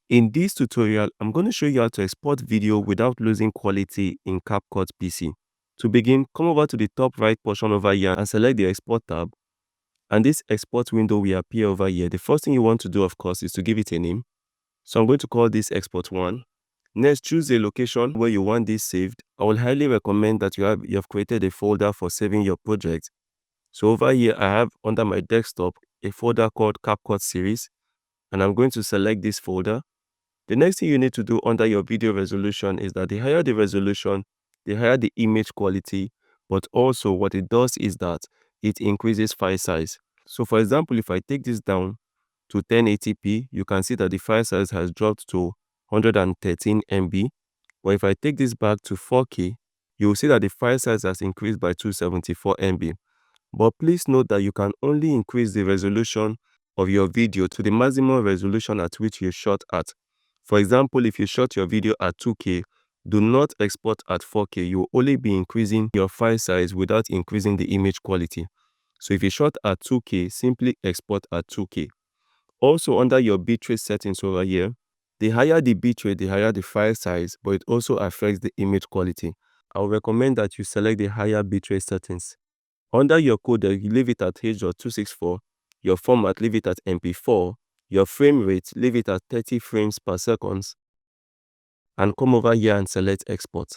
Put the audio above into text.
In this tutorial, I'm going to show you how to export video without losing quality in CapCut PC. To begin, come over to the top right portion over here and select the Export tab. And this export window will appear over here. The first thing you want to do, of course, is to give it a name. So I'm going to call this Export 1. Next, choose a location where you want this saved. I will highly recommend that you have created a folder for saving your project. So over here, I have under my desktop a folder called CapCut series, and I'm going to select this folder. The next thing you need to do under your video resolution is that the higher the resolution, the higher the image quality, but also what it does is that it increases file size. So for example, if I take this down to 1080p, you can see that the file size has dropped to 113 MB. But if I take this back to 4K, you will see that the file size has increased by 274 MB. But please note that you can only increase the resolution of your video to the maximum resolution at which you shot at. For example, if you shot your video at 2K, do not export at 4K. You will only be increasing your file size without increasing the image quality. So if you shot at 2K, simply export at 2K. Also under your bitrate settings over here, the higher the bitrate, the higher the file size, but it also affects the image quality. I would recommend that you select the higher bitrate settings. Under your codec, you leave it at H.264, your format leave it at MP4, your frame rate leave it at 30 frames per second, and come over here and select export.